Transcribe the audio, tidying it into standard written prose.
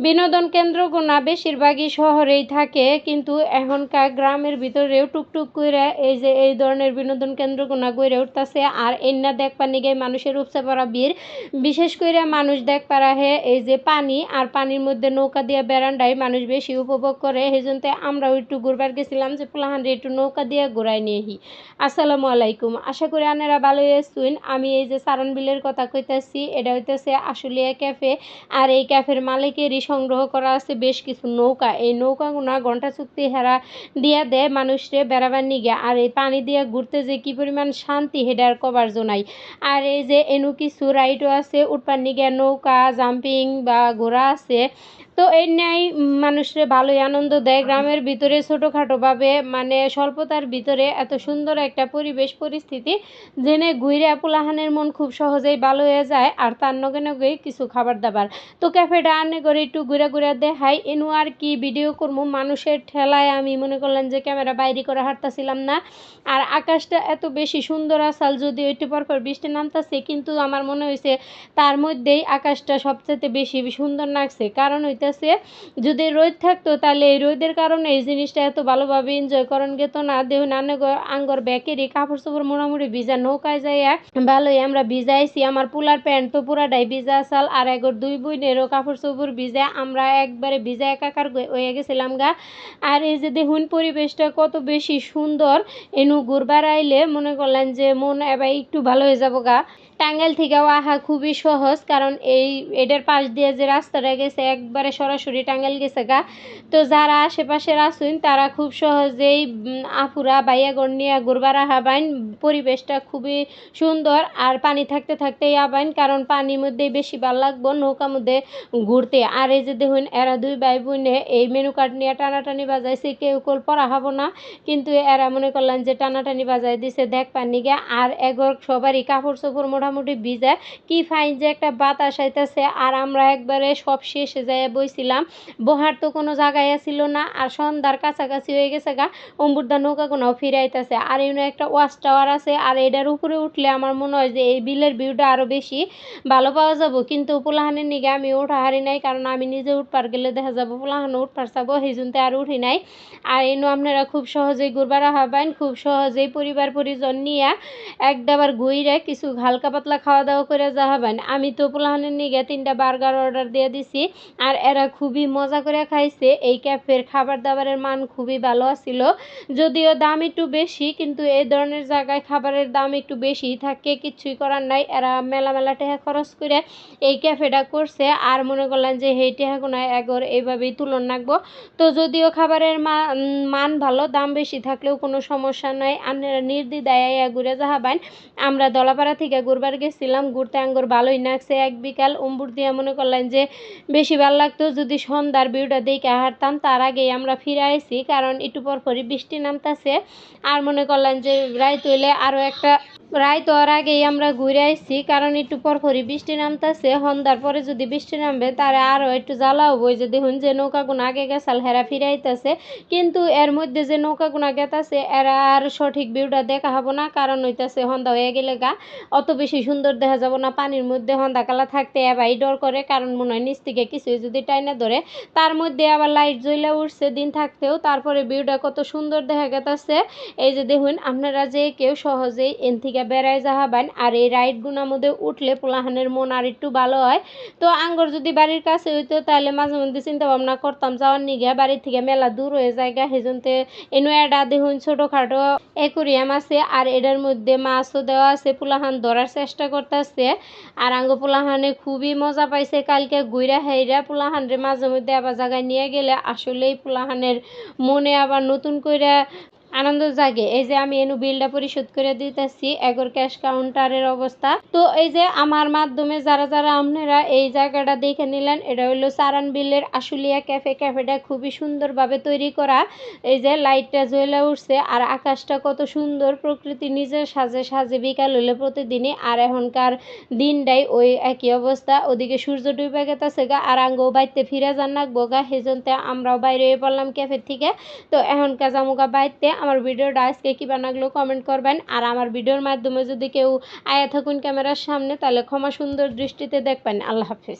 বিনোদন কেন্দ্রগুনা বেশিরভাগই শহরেই থাকে, কিন্তু এখনকার গ্রামের ভিতরেও টুকটুক কইরা এই ধরনের বিনোদন কেন্দ্রগুনা গইড়ে উঠতাছে। আর এন্না দেখবার নিগে মানুষের উপচে পড়া ভিড়। বিশেষ কইরা মানুষ দেখবার আহে এই যে পানি, আর পানির মধ্যে নৌকা দিয়া বেড়ানডাই মানুষ বেশি উপভোগ করে। সেজন্যে আমরাও একটু ঘুরবার গেছিলাম যে পোলাহানরে একটু নৌকা দিয়া ঘুরাই নিয়ে আহি। আসসালামু আলাইকুম, আশা করি আপনারা ভালোই আছেন। আমি এই যে সারন বিলের কথা কইতাছি, এটা হইতেছে আশুলিয়া ক্যাফে। আর এই ক্যাফের মালিকেরই সংগ্রহ করা আছে বেশ কিছু নৌকা। এই নৌকাগুনা ঘন্টা চুক্তি হেরা দিয়া দেয় মানুষরে বেড়াবার নিগে। আর এই পানি দিয়া ঘুরতে যে কি পরিমাণ শান্তি হেডার কবার জোনাই। আর এই যে এনু কিছু রাইডও আছে উঠবার নিগে, নৌকা জাম্পিং বা ঘোড়া আছে। তো এই ন্যায় মানুষরে ভালোই আনন্দ দেয়। গ্রামের ভিতরে ছোটোখাটোভাবে মানে স্বল্পতার ভিতরে এত সুন্দর একটা পরিবেশ পরিস্থিতি, জেনে ঘুইরা পোলাহানের মন খুব সহজেই ভালো হয়ে যায়। আর তার নগে নগেই কিছু খাবার দাবার। তো ক্যাফেটা আনে করে একটু ঘুরা ঘুরা দেখাই। এনু আর কি ভিডিও করবো, মানুষের ঠেলায় আমি মনে করলাম যে ক্যামেরা বাইরে করে হাঁটতাছিলাম না। আর আকাশটা এত বেশি সুন্দর আসাল, যদি একটু পরপর বৃষ্টি নামতাছে, কিন্তু আমার মনে হয়েছে তার মধ্যেই আকাশটা সবচেয়ে বেশি সুন্দর লাগছে। কারণ হইতেছে যদি রোদ থাকতো তাহলে এই রোদের কারণে এই জিনিসটা এত ভালোভাবে এনজয় করেন গেত না। দেখুন আঙ্গর ব্যাকেরই কাপড় চোপড় মোটামুটি ভিজা, নৌকায় যাইয়া ভালোই আমরা ভিজাইছি। আমার পুলার প্যান্ট তো পুরাটাই ভিজা আসাল, আর এগর দুই বোনেরও কাপড় চোপড় ভিজা, আমরা একবারে ভিজা একাকার হয়ে গেছিলাম গা। আর এই যে দেখুন পরিবেশটা কত বেশি সুন্দর। এনু ঘুরবার আইলে মনে করলেন যে মন এবার একটু ভালো হয়ে যাবো গা। টাঙ্গাইল থেকেও আহা খুবই সহজ, কারণ এটার পাশ দিয়ে যে রাস্তাটা গেছে একবারে সরাসরি টাঙ্গাইল গেছে গা। তো যারা আশেপাশের আসুন তারা খুব সহজেই আফুরা বাইয়াগড় নিয়ে ঘুরবার আহাবাইন। পরিবেশটা খুবই সুন্দর, আর পানি থাকতে থাকতেই আবাইন, কারণ পানির মধ্যেই বেশি ভাল লাগবো নৌকার মধ্যে ঘুরতে। আর এই যে দেখুন এরা দুই ভাই বোনে এই মেনু কার্ড নিয়ে টানাটানি বাজাইছে, কেউ কল পড়া হবো না, কিন্তু এরা মনে করলেন যে টানাটানি বাজাই দিছে দেখ পানি গে। আর এগর সবারই কাপড় চোপড় মোটামুটি ভিজা, কি ফাইন যে একটা বাতাস আইতাছে। আর আমরা একবারে সব শেষে যাইয়া বইছিলাম, বহার তো কোনো জায়গায় ছিল না। আর সন্ধ্যার কাছাকাছি হয়ে গেছে গা, অম্বুরদা নৌকাগুনাও ফিরাইতেছে। আর এমনি একটা ওয়াচ টাওয়ার আছে, আর এটার উপরে উঠলে আমার মনে হয় যে এই বিলের ভিউটা আরও বেশি ভালো পাওয়া যাবো। কিন্তু পোলাহানের নিগে আমি ওঠা হারি নাই, কারণ আমি নিজে উঠপার গেলে দেখা যাবো পোলাহানও উঠপার চাবো, সেই জন্য আর উঠি নাই। আর এনু আপনারা খুব সহজেই ঘুরবার হবেন, খুব সহজেই পরিবার পরিজন নিয়ে একদাবার ঘুইরে কিছু হালকা পাতলা খাওয়া দাওয়া করে যা হবেন। আমি তো পোলাহানের নিগে 3টা বার্গার অর্ডার দিয়ে দিছি, আর এরা খুবই মজা করে খাইছে। এই ক্যাফের খাবার দাবারের মান খুবই ভালো আছিল, যদিও দাম একটু বেশি, কিন্তু এই ধরনের জায়গায় খাবারের দাম একটু বেশিই থাকে, কিছুই করার নাই। এরা মেলা মেলা টাকা খরচ করে এই ক্যাফেটা করছে, আর মনে করলেন যে এই টাকাগুনা এগর এইভাবেই তুলন রাখবো। তো যদিও খাবারের মান ভালো, দাম বেশি থাকলেও কোনো সমস্যা নাই, আপনারা নির্দ্বিধায় ঘুরে যাহাবেন। আমরা দলাপাড়া থেকে ঘুরবার গেছিলাম, ঘুরতে আঙ্গর ভালোই লাগছে। এক বিকাল অম্বুর দিয়া মনে করলেন যে বেশি ভালো লাগতো যদি সন্ধ্যার ভিউটা দেখে হারতাম। তার আগেই আমরা ফিরে আইছি, কারণ একটু পরপরই বৃষ্টি নামতাছে। আর মনে করলেন যে রাইত হইলে আরও একটা রাইত হওয়ার আগেই আমরা ঘুরে আইছি, কারণ একটু পরপরই বৃষ্টি নামতাছে। সন্ধ্যার পরে যদি বৃষ্টি নামবে তারা আরও একটু জ্বালা হবো। যে দেখুন যে নৌকাগুনা আগে গেছাল হেরা ফিরে আইতাছে, কিন্তু এর মধ্যে যে নৌকাগুনা গেতাছে এরা আর সঠিক ভিউটা দেখা হবো না, কারণ হইতাছে সন্ধ্যা হয়ে গেলে গা অত বেশি সুন্দর দেখা যাবো না। পানির মধ্যে সন্ধ্যাকালা থাকতে এবাই ডর করে, কারণ মনে হয় নিচ থেকে কিছুই যদি টাইনা ধরে। তার মধ্যে আবার লাইট জ্বলে উঠছে দিন থাকতেও, তারপরে ভিউটা কত সুন্দর দেখা গেতাছে। এই যে দেখুন আপনারা যে কেউ সহজেই এন থেকে বেড়ায় যাহাবেন। আর এই রাইডগুলোর মধ্যে উঠলে পোলাহানের মন আর একটু ভালো হয়। তো আঙ্গর যদি বাড়ির কাছে হইতো তাহলে মাঝে মধ্যে চিন্তা ভাবনা করতাম যাওয়ার নিগে, বাড়ির থেকে মেলা দূর হয়ে জায়গা। সেজন্যে এনু এটা দেখুন ছোটোখাটো অ্যাকুরিয়াম আছে, আর এটার মধ্যে মাছও দেওয়া আছে, পোলাহান ধরার চেষ্টা করতেছে। আর আঙ্গ পোলাহানে খুবই মজা পাইছে কালকে ঘুইরা হাইরা। পোলাহানরে মাঝে মধ্যে আবার জায়গায় নিয়ে গেলে আসলেই পোলাহানের মনে আবার নতুন করে আনন্দ জাগে। এই যে আমি এনু বিলটা পরিশোধ করে দিতেছি, এগর ক্যাশ কাউন্টারের অবস্থা। তো এই যে আমার মাধ্যমে যারা যারা আপনারা এই জায়গাটা দেখে নিলেন, এটা হইলো সারান বিলের আশুলিয়া ক্যাফে। ক্যাফেটা খুবই সুন্দরভাবে তৈরি করা। এই যে লাইটটা জ্বলে উঠছে, আর আকাশটা কত সুন্দর, প্রকৃতি নিজের সাজে সাজে বিকাল হইলে প্রতিদিনই। আর এখনকার দিনটাই ওই একই অবস্থা, ওদিকে সূর্য ডুবে গেছে গা, আর আঙ্গও বাইতে ফিরে যান নাকবো গা। সেজন্য আমরাও বাইরে পড়লাম ক্যাফে থেকে। তো এখনকার জামুকা বাইতে। আমার ভিডিওটা আজকে কিবা লাগলো কমেন্ট করবেন। আর আমার ভিডিওর মাধ্যমে যদি কেউ আয়া থাকুন ক্যামেরার সামনে, তাহলে ক্ষমা সুন্দর দৃষ্টিতে দেখবেন। আল্লাহ হাফিজ।